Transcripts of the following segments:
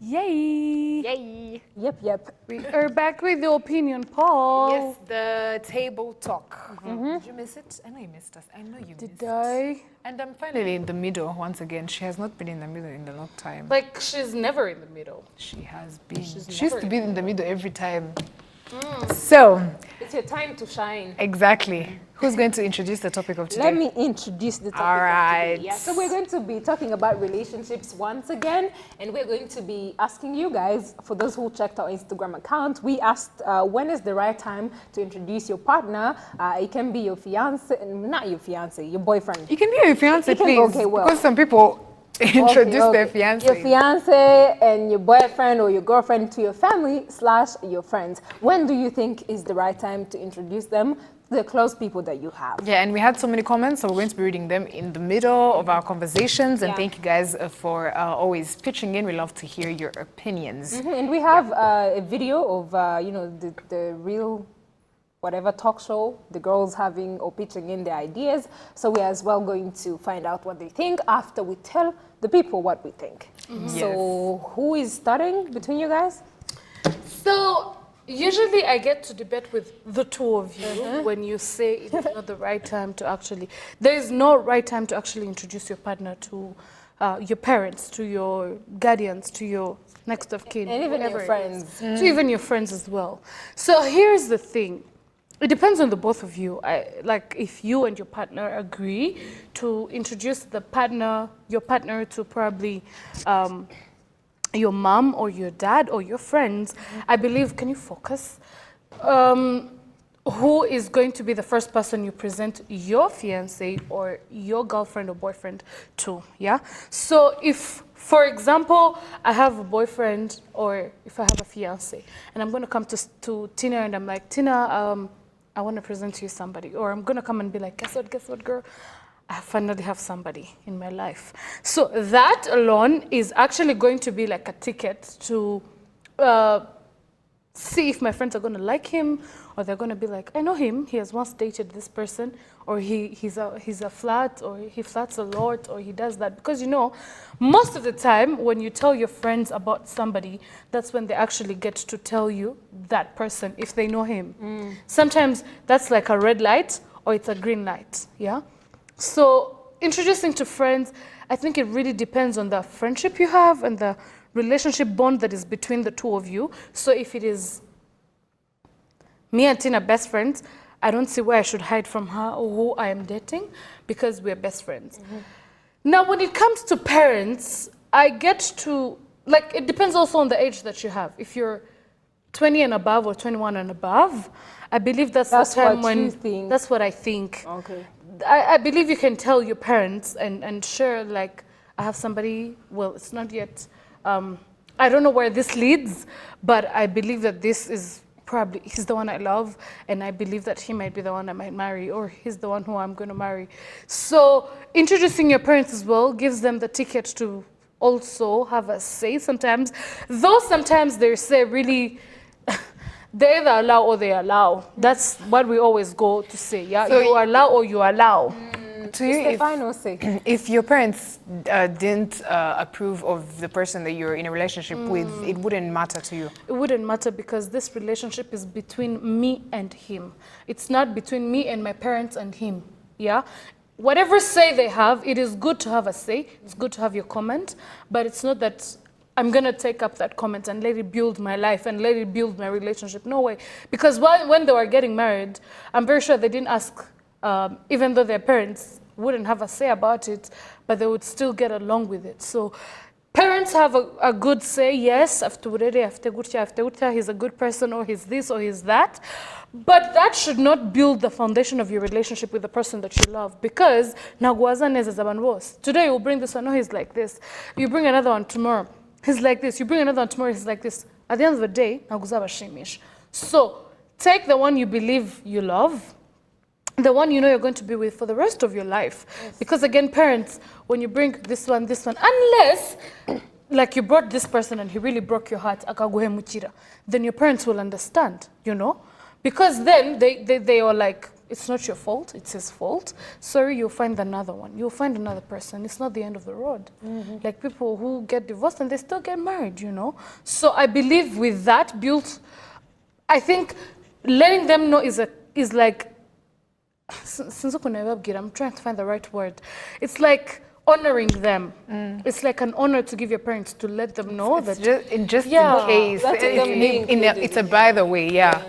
Yay! Yay! Yep. We are back with the opinion poll. Yes, the table talk. Did you miss it? I know you missed us. I know you missed Did I? And I'm finally in the middle once again. She has not been in the middle in a long time. Like, she's never in the middle. She has been. She's She used never to be in the middle every time. Mm. So, It's your time to shine. exactly. Who's going to introduce the topic of today? Let me introduce the topic All right. of today. Yeah, so we're going to be talking about relationships once again, and we're going to be asking you guys, for those who checked our Instagram account, we asked when is the right time to introduce your partner. It can be your fiance, not your fiance, your boyfriend. You can be your fiance, You can- please. okay, well. Because some people introduce their fiance. Your fiance and your boyfriend or your girlfriend to your family / your friends. When do you think is the right time to introduce them to the close people that you have? Yeah, and we had so many comments, so we're going to be reading them in the middle of our conversations. And Yeah. thank you guys for always pitching in. We love to hear your opinions. And we have a video of the real whatever talk show, the girls having or pitching in their ideas. So we're as well going to find out what they think after we tell the people what we think. So who is starting between you guys? So, usually I get to debate with the two of you when you say it's not the right time to actually... There is no right time to actually introduce your partner to your parents, to your guardians, to your next of kin. And even your whoever it friends. is. To even your friends as well. So here's the thing. It depends on the both of you. Like if you and your partner agree to introduce your partner to probably your mom or your dad or your friends, I believe, can you focus? Who is going to be the first person you present your fiancé or your girlfriend or boyfriend to, yeah? So if, for example, I have a boyfriend or if I have a fiancé and I'm gonna come to Tina and I'm like, Tina, I wanna present you somebody, or I'm gonna come and be like, guess what, girl? I finally have somebody in my life. So that alone is actually going to be like a ticket to see if my friends are going to like him, or they're going to be like, I know him, he has once dated this person, or he's a flat, or he flats a lot, or he does that. Because you know, most of the time when you tell your friends about somebody, that's when they actually get to tell you that person if they know him. Sometimes that's like a red light or it's a green light, yeah? So introducing to friends, I think it really depends on the friendship you have and the relationship bond that is between the two of you. So if it is me and Tina best friends, I don't see why I should hide from her or who I am dating, because we're best friends. Now, when it comes to parents, I get to, like, it depends also on the age that you have. If you're 20 and above or 21 and above, I believe that's the time what when... you think. That's what I think. Okay. I believe you can tell your parents and share, like, I have somebody, well, it's not yet, I don't know where this leads, but I believe that this is probably, he's the one I love, and I believe that he might be the one I might marry, or he's the one who I'm going to marry. So introducing your parents as well gives them the ticket to also have a say sometimes, though sometimes they say really, they either allow or they allow. That's what we always go to say, yeah? So you allow or you allow. To you, Stefano say. if your parents didn't approve of the person that you're in a relationship with, it wouldn't matter to you. It wouldn't matter because this relationship is between me and him. It's not between me and my parents and him, yeah? Whatever say they have, it is good to have a say. It's good to have your comment, but it's not that I'm going to take up that comment and let it build my life and let it build my relationship. No way. Because when they were getting married, I'm very sure they didn't ask, even though their parents wouldn't have a say about it, but they would still get along with it. So parents have a good say, yes, he's a good person, or he's this, or he's that. But that should not build the foundation of your relationship with the person that you love, because today you bring this one, no, he's like this. You bring another one tomorrow, he's like this. You bring another one tomorrow, he's like this. At the end of the day, so take the one you believe you love, the one you know you're going to be with for the rest of your life. Yes. Because again, parents, when you bring this one, unless like you brought this person and he really broke your heart, then your parents will understand, you know? Because then they are like, It's not your fault, it's his fault. Sorry, you'll find another one. You'll find another person. It's not the end of the road. Like people who get divorced and they still get married, you know? So I believe with that I think letting them know is like, I'm trying to find the right word. It's like honoring them. It's like an honor to give your parents to let them know It's that. in case. That's It's a by the way, yeah.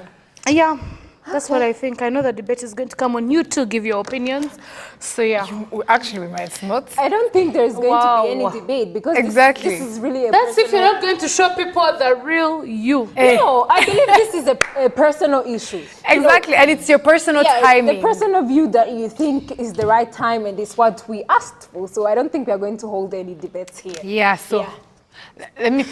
Yeah, that's what I think. I know the debate is going to come on. You too give your opinions. So yeah. Actually, we might not. I don't think there's going to be any Wow. debate because Exactly. this is really a That's if you're personal- not going to show people the real you. No, I believe this is a personal issue. Exactly, and it's your personal timing. The personal view that you think is the right time and is what we asked for. So I don't think we are going to hold any debates here. Yeah, so Yeah. let me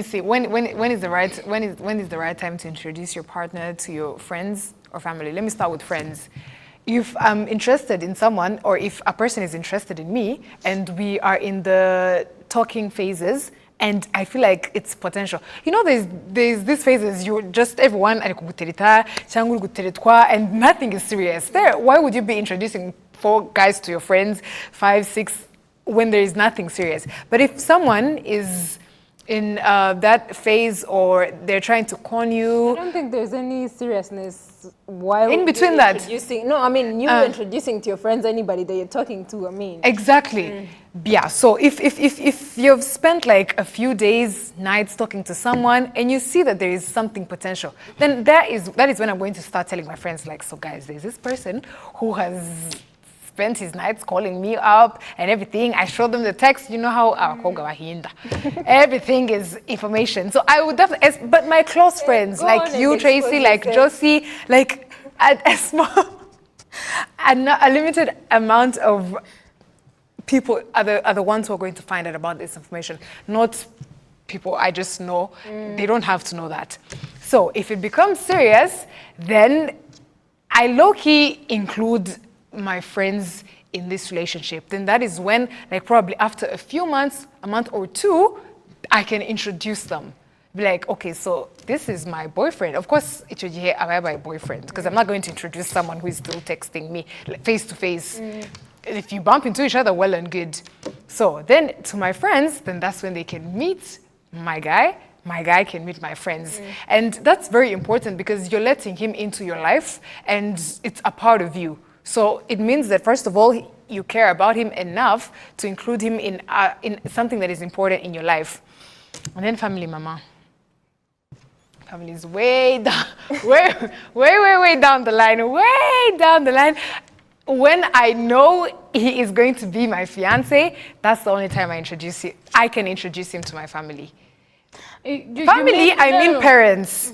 see. When is the right time to introduce your partner to your friends or family? Let me start with friends. If I'm interested in someone, or if a person is interested in me, and we are in the talking phases, and I feel like it's potential. You know, there's these phases, you just everyone and nothing is serious. Why would you be introducing 4 guys to your friends, 5, 6, when there is nothing serious? But if someone is in that phase, or they're trying to con I you, don't think there's any seriousness while In between you're that. introducing. No, I mean you introducing to your friends anybody that you're talking to. I mean, exactly. Yeah. So if you've spent like a few days, nights talking to someone, and you see that there is something potential, then that is when I'm going to start telling my friends, like, so guys, there's this person who has spent his nights calling me up and everything. I showed them the text. You know how everything is information. So I would definitely, but my close friends, Go like on you, and Tracy, expose like yourself. Josie, like a small, a limited amount of people are the ones who are going to find out about this information, not people I just know. They don't have to know that. So if it becomes serious, then I low-key include my friends in this relationship. Then that is when, like, probably after a few months, a month or 2, I can introduce them. Be like, okay, so this is my boyfriend. Of course, it should be my boyfriend, because I'm not going to introduce someone who is still texting me face to face. If you bump into each other, well and good. So then to my friends, then that's when they can meet my guy can meet my friends. And that's very important, because you're letting him into your life and it's a part of you. So it means that, first of all, you care about him enough to include him in something that is important in your life. And then family, mama. Family is way down, way down the line, way down the line. When I know he is going to be my fiance, that's the only time I can introduce him to my family. Family, I mean parents.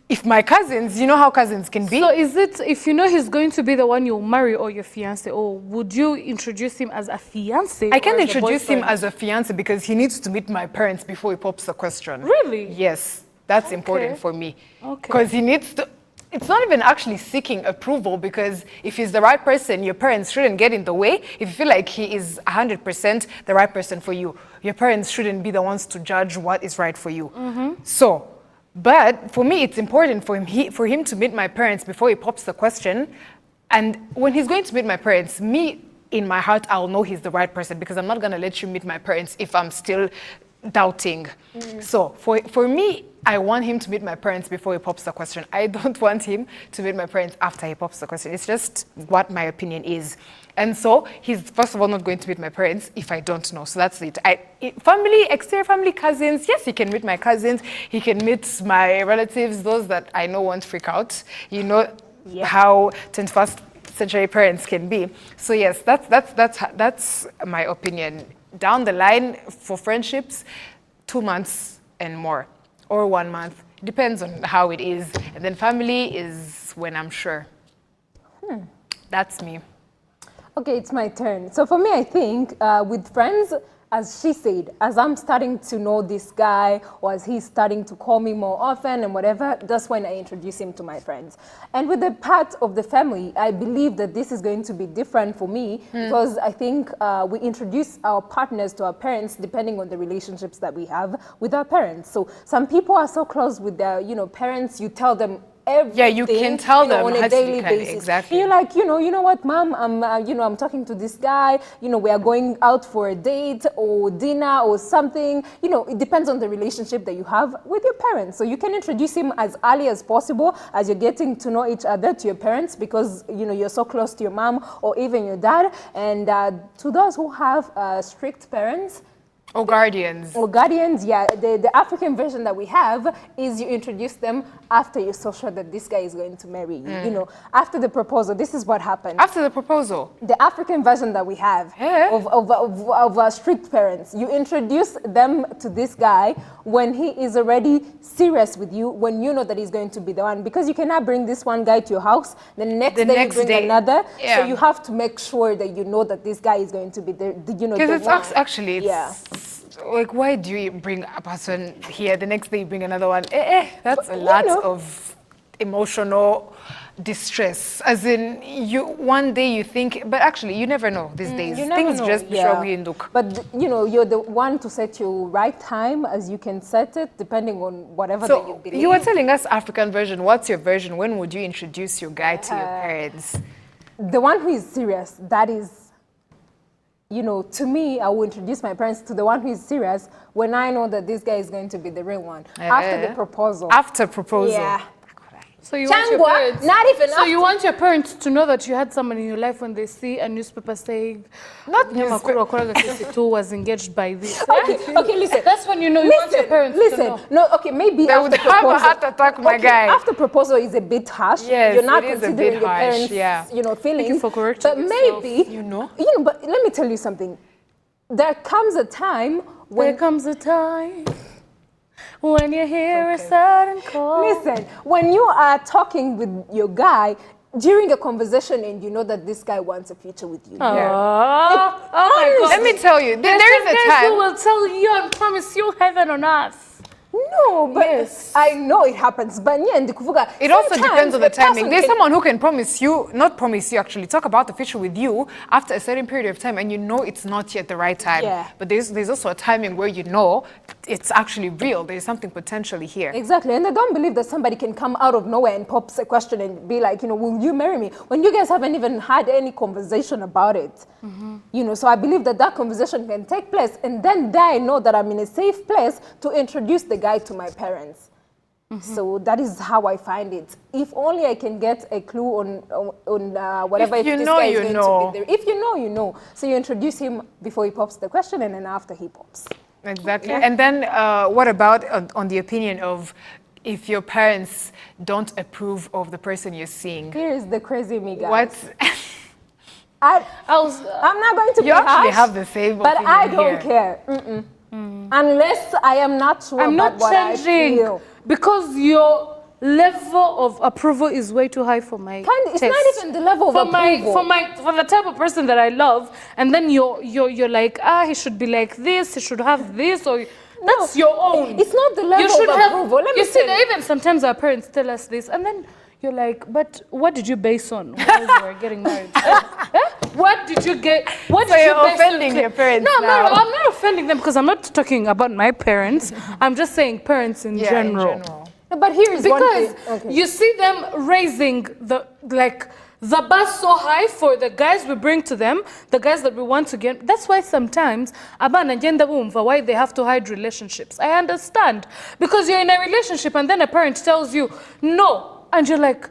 If my cousins, you know how cousins can be. So is it, if you know he's going to be the one you'll marry or your fiance, or would you introduce him as a fiance? I can or as a introduce him boyfriend? as a fiance because he needs to meet my parents before he pops the question. Really? Yes, that's important for me. Okay. Because he needs to, it's not even actually seeking approval, because if he's the right person, your parents shouldn't get in the way. If you feel like he is 100% the right person for you, your parents shouldn't be the ones to judge what is right for you. So, but for me, it's important for him to meet my parents before he pops the question. And when he's going to meet my parents, me, in my heart, I'll know he's the right person, because I'm not going to let you meet my parents if I'm still doubting. So for me, I want him to meet my parents before he pops the question. I don't want him to meet my parents after he pops the question. It's just what my opinion is. And so he's, first of all, not going to meet my parents if I don't know. So that's it. Family, exterior family, cousins, yes, he can meet my cousins. He can meet my relatives, those that I know won't freak out. You know how 21st century parents can be. So yes, that's my opinion. Down the line, for friendships, 2 months and more, or 1 month. Depends on how it is. And then family is when I'm sure. That's me. Okay, it's my turn. So for me, I think with friends, as she said, as I'm starting to know this guy, or as he's starting to call me more often and whatever, that's when I introduce him to my friends. And with the part of the family, I believe that this is going to be different for me, because I think we introduce our partners to our parents depending on the relationships that we have with our parents. So some people are so close with their, parents, you tell them everything. you can tell them on a daily basis. exactly. And you're like, you know what, mom, I'm talking to this guy. We are going out for a date or dinner or something. It depends on the relationship that you have with your parents. So you can introduce him as early as possible as you're getting to know each other to your parents, because you're so close to your mom or even your dad. And to those who have strict parents, Or guardians. yeah. The African version that we have is you introduce them after you're so sure that this guy is going to marry you. After the proposal, this is what happened. After the proposal. The African version that we have of strict parents, you introduce them to this guy when he is already serious with you, when you know that he's going to be the one. Because you cannot bring this one guy to your house, the next day you bring another. Yeah. So you have to make sure that you know that this guy is going to be the Because it's one. actually, like, why do you bring a person here, the next day you bring another one? That's a lot of emotional distress. As in, one day you think, but actually you never know these days. Things just look. But you're the one to set your right time, as you can set it depending on whatever that you believe. You were telling us African version. What's your version? When would you introduce your guy to your parents? The one who is serious, that is, to me, I will introduce my parents to the one who is serious when I know that this guy is going to be the real one. After the proposal. After proposal. Yeah. So you want your parents, not even so you want your parents to know that you had someone in your life when they see a newspaper saying, Nyamakuru Wakoraga Kisitu was engaged by this. Okay, listen. That's when you want your parents to know. No, okay, maybe they would have a heart attack, my guy. After proposal is a bit harsh. Yes, you're not it is considering a bit your harsh, parents, feelings. Thank you for correcting but maybe, yourself, but let me tell you something. There comes a time when... There comes a time when you hear a sudden call. Listen, when you are talking with your guy during a conversation and you know that this guy wants a future with you. Oh my God. Let me tell you, there is a guys time. who will tell you and promise you heaven on earth. No, but I know it happens. But it also depends on the timing. There's someone who can not promise you actually, talk about the future with you after a certain period of time, and it's not yet the right time. Yeah. But there's also a timing where it's actually real. There's something potentially here. Exactly, and I don't believe that somebody can come out of nowhere and pops a question and be like, will you marry me? When you guys haven't even had any conversation about it. So I believe that conversation can take place, and then I know that I'm in a safe place to introduce the guy to my parents. So that is how I find it. If only I can get a clue on whatever. If this guy is going to be there. If you know, you know. So you introduce him before he pops the question, and then after he pops. Exactly. Yeah. And then what about on the opinion of if your parents don't approve of the person you're seeing? Here's the crazy me, guys. What? I'm not going to be harsh. You actually have the same but opinion I don't care. Unless I am not sure about what I feel. Because your level of approval is way too high for my It's not even the level of approval. For the type of person that I love, and then you're like, he should be like this, he should have this, or that's your own. It's not the level of approval. Let me see, even sometimes our parents tell us this, and then you're like, but what did you base on while you were getting married? What did you get? What so did you're you offending your parents No, I'm not offending them, because I'm not talking about my parents. I'm just saying parents in general. No, but here's one thing. Because you see them raising the bar so high for the guys we bring to them, the guys that we want to get. That's why sometimes abana ngenda bumva why they have to hide relationships. I understand, because you're in a relationship and then a parent tells you no, and you're like,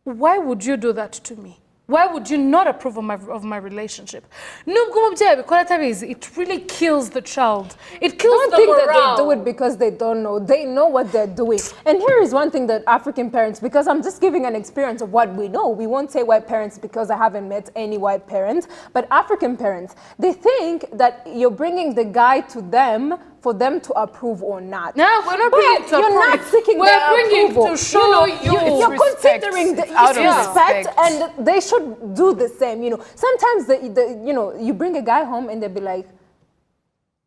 why would you do that to me? Why would you not approve of my relationship? It really kills the child. It kills the morale. Don't think that they do it because they don't know. They know what they're doing. And here is one thing that African parents, because I'm just giving an experience of what we know. We won't say white parents because I haven't met any white parents. But African parents, they think that you're bringing the guy to them for them to approve or not. No, we're not bringing to approve. You're not seeking their approval. We're bringing to show you're considering the respect, and they should do the same. Sometimes you bring a guy home and they'll be like,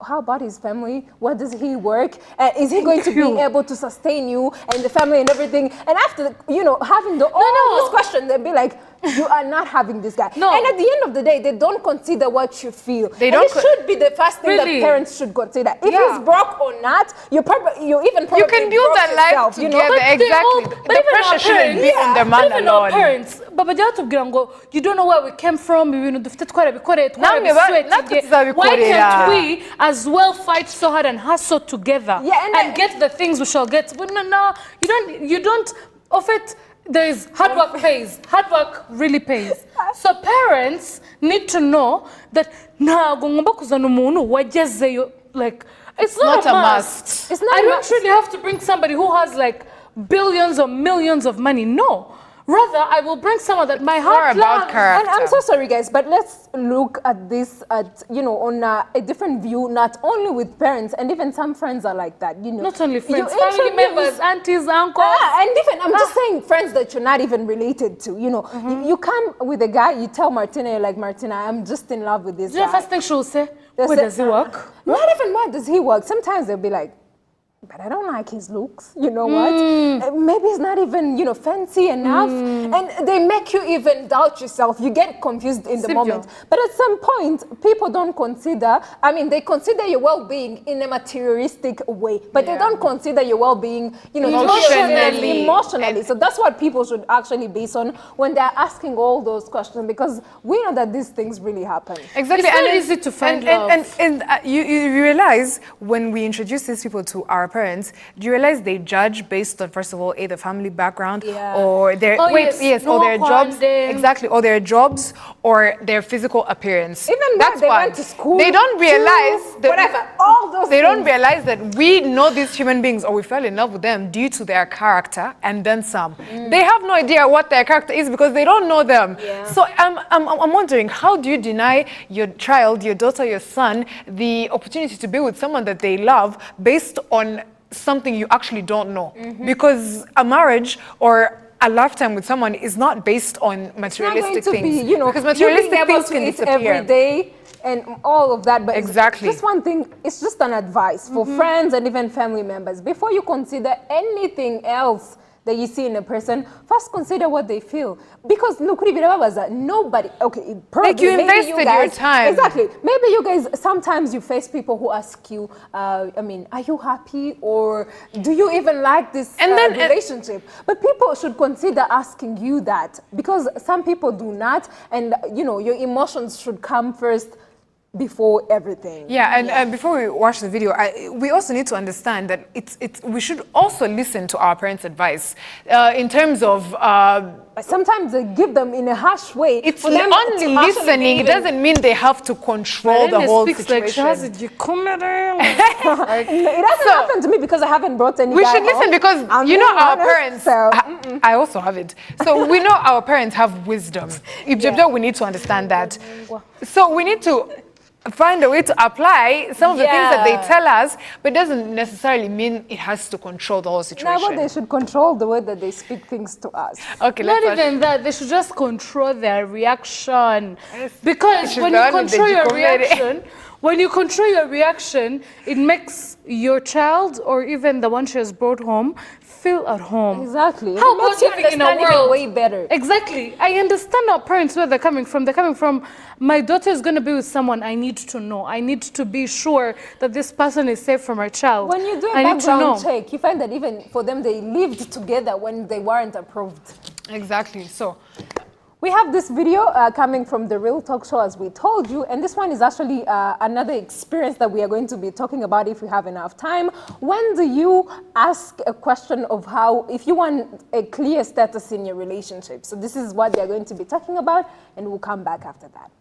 how about his family? What does he work? Is he going to be able to sustain you and the family and everything? And after having the obvious question, they'll be like, you are not having this guy. No. And at the end of the day, they don't consider what you feel. They and don't it should be the first thing Really? that parents should consider. If Yeah. he's broke or not, you even probably You can build broke that life yourself, you know? together. But they all- Exactly. but The even our pressure shouldn't be parents- on the but man even our alone. parents, baba byatubwira ngo you don't know where we came from, ibintu dufite twarabikoreye Namwe natwe twarabiswetinge. Why tuzabikorera. can't we as well fight so hard and hustle together Yeah, and get the things we shall get? But no, you don't of it. There is hard work pays. Hard work really pays. So parents need to know that ntago ngomba kuzana umuntu wagezeyo, like it's not a must. It's not I a don't must. really have to bring somebody who has like billions or millions of money. No. Rather, I will bring someone that my heart more about loves. character. And I'm so sorry, guys, but let's look at this on a different view. Not only with parents, and even some friends are like that. You know, Not only friends, You family introduce- members, aunties, uncles. And even I'm just saying friends that you're not even related to. You know, you come with a guy, you tell Martina, you're like, Martina, I'm just in love with this You know, guy. first thing she will say, They where say, does he work? Not even where does he work. Sometimes they'll be like, but I don't like his looks. You know what? Maybe he's not even, fancy enough. And they make you even doubt yourself. You get confused in the Sibyo. moment. But at some point, people don't consider, they consider your well-being in a materialistic way, but they don't consider your well-being, emotionally. So that's what people should actually base on when they're asking all those questions, because we know that these things really happen. Exactly. It's not and easy to find and, love. And you realize when we introduce these people to our parents, do you realize they judge based on, first of all, either family background Yeah. or their Oh, yes. or their No jobs, quandam. exactly, or their jobs or their physical appearance. Even that's that, they why went to school. they don't realize that whatever, all those they don't things. realize that we know these human beings or we fell in love with them due to their character and then some. They have no idea what their character is because they don't know them. Yeah. So I'm wondering, how do you deny your child, your daughter, your son the opportunity to be with someone that they love based on something you actually don't know? Because a marriage or a lifetime with someone is not based on materialistic It's not going things. to be, because you being materialistic able things to can eat disappear. every day and all of that. But Exactly. just one thing, it's just an advice for friends and even family members. Before you consider anything else that you see in a person, first consider what they feel. Because look, nobody, okay, probably Like you maybe invested your guys, time. Exactly. Maybe you guys, sometimes you face people who ask you, are you happy, or do you even like this And then, relationship? But people should consider asking you that, because some people do not, and your emotions should come first before everything. Yeah, and before we watch the video, we also need to understand that we should also listen to our parents' advice in terms of. But sometimes they give them in a harsh way. It's for them only to actually listening. It even- doesn't mean they have to control the whole situation. It doesn't happen to me because I haven't brought any We guy should listen home. because I'm you know being our honest, parents. so, I also have it. So we know our parents have wisdom. We need to understand that. So we need to find a way to apply some of the things that they Yeah. tell us, but it doesn't necessarily mean it has to control the whole situation. Now, they should control the way that they speak things to us. Okay, Not let's watch. even that, they should just control their reaction. Because should when learn you the control your Jikomere. reaction, it makes your child or even the one she has brought home feel at home. Exactly. How It makes about you living in a understand even world way better. Exactly. I understand our parents where they're coming from. They're coming from, my daughter is going to be with someone I need to know. I need to be sure that this person is safe for my child. When you do a I need to know. background check, you find that even for them, they lived together when they weren't approved. Exactly. So We have this video coming from the Real Talk Show, as we told you, and this one is actually another experience that we are going to be talking about if we have enough time. When do you ask a question of how, if you want a clear status in your relationship? So this is what they are going to be talking about, and we'll come back after that.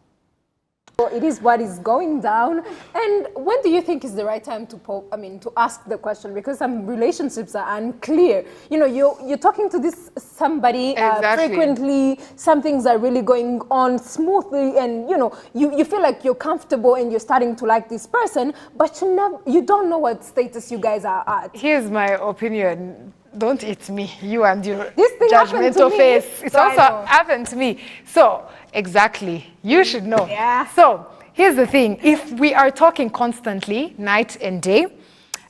So it is what is going down. And when do you think is the right time to ask the question? Because some relationships are unclear. You know, you're talking to somebody Exactly. frequently. Some things are really going on smoothly, and you feel like you're comfortable and you're starting to like this person, but you don't know what status you guys are at. here's my opinion. Don't eat me, you and your This thing happened to judgmental me, face. It's so I also know. happened to me. So, exactly, you should know. Yeah. So, here's the thing. If we are talking constantly, night and day,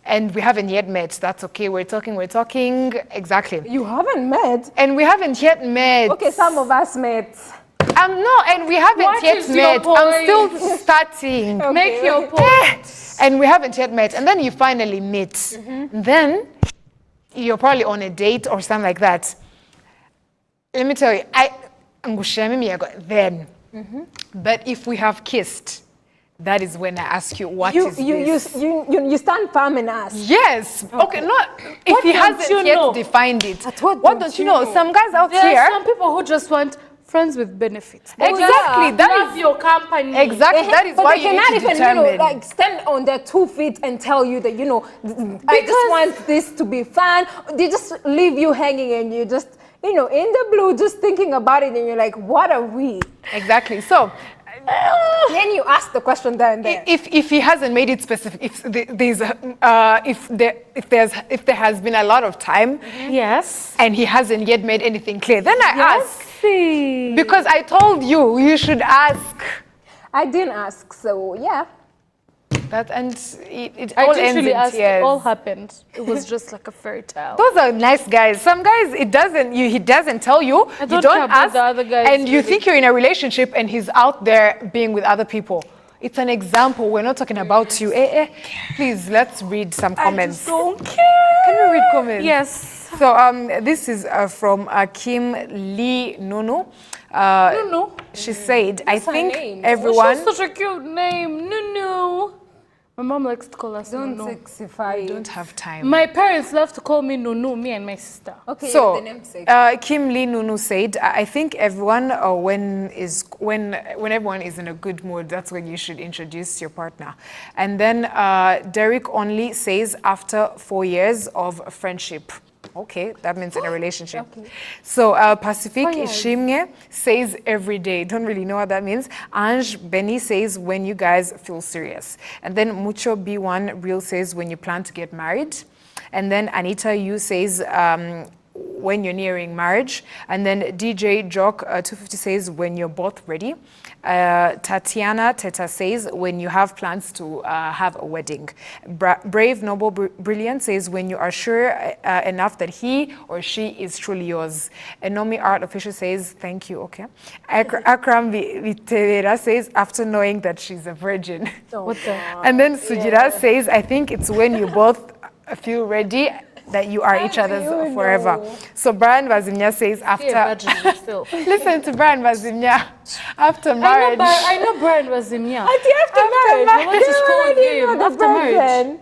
and we haven't yet met. That's okay. We're talking. Exactly. You haven't met. And we haven't yet met. Okay, some of us met. No, and we haven't What yet is your met. I'm point? still starting. Okay. Make your Yeah. point. And we haven't yet met. And then you finally meet. Then you're probably on a date or something like that. Let me tell you, then. But if we have kissed, that is when I ask you, what is this? You stand firm and ask. Yes. Okay. Not if What he don't hasn't you yet know? defined it. But what What don't don't you you know? know? Some guys out There are here. some people who just want friends with benefits. Exactly. That Love is your company. exactly. That is But why they you need cannot to even, determine. like stand on their 2 feet and tell you that, I just want this to be fun. They just leave you hanging and you just, in the blue, just thinking about it and you're like, what are we? Exactly. So Then you ask the question there and there. if he hasn't made it specific, if there has been a lot of time Yes. and he hasn't yet made anything clear, then I ask. See. Because I told you, you should ask. I didn't ask, so yeah. That and it I all ends literally in asked. It tears. all happened. It was just like a fairy tale. Those are nice guys. Some guys, he doesn't tell you. I You don't don't care about ask, the other guys, and you really. think you're in a relationship, and he's out there being with other people. It's an example. We're not talking about you. Please, let's read some comments. I just don't care. Can we read comments? Yes. So this is from Kim Lee Nunu. Nunu. She said, I her think name? everyone. She has such a cute name. Nunu. My mom likes to call us Don't Nunu. sexify. Don't have time. My parents love to call me Nunu, me and my sister. Okay, So, the namesake. Kim Lee Nunu said, I think everyone, when everyone is in a good mood, that's when you should introduce your partner. And then Derek Only says, after 4 years of friendship. Okay, that means in a relationship. Okay. So Pacific 4 years. Shimge says every day. Don't really know what that means. Ange Benny says when you guys feel serious. And then Mucho B1 Real says when you plan to get married. And then Anita Yu says when you're nearing marriage. And then DJ Jock 250 says when you're both ready. Tatiana Teta says when you have plans to have a wedding. Brave Noble Brilliant says when you are sure enough that he or she is truly yours. Enomi Art Official says thank you. Okay. Akram Vitevera says after knowing that she's a virgin. What the? And then Sujira says I think it's when you both feel ready that you are each other's you forever. know? So Brian Vazimia says Be a after virgin yourself. listen to Brian Vazimia after marriage. I know Brian was in yeah. After marriage, I want to score already him know the after marriage. person.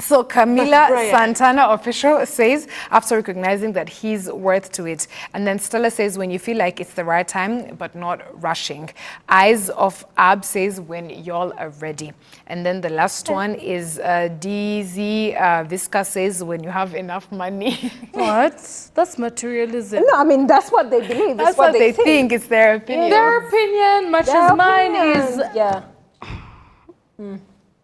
So Camila Brian. Santana Official says after recognizing that he's worth to it. And then Stella says when you feel like it's the right time but not rushing. Eyes of Ab says when y'all are ready. And then the last one is DZ Visca says when you have enough money. What? That's materialism. No, I mean, that's what they believe. That's It's what they think. It's their opinion. Their opinion, much Their as mine opinion. is. Yeah.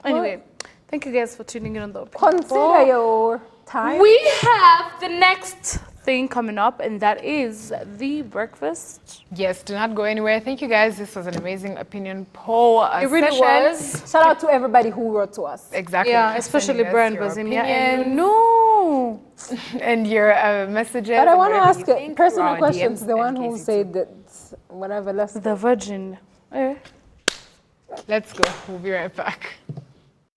Anyway, thank you guys for tuning in on the opinion. Consider your time. We have the next thing coming up, and that is the breakfast. Yes, do not go anywhere. Thank you guys. This was an amazing opinion poll It really session. was. Shout out to everybody who wrote to us. Exactly. Yeah, especially Sending us Brian your Bazimia. opinions And no. and your messages. But I and want to whatever ask you think, personal or questions. DMs The one and who KC2. said that whatever. The virgin. Let's go. We'll be right back.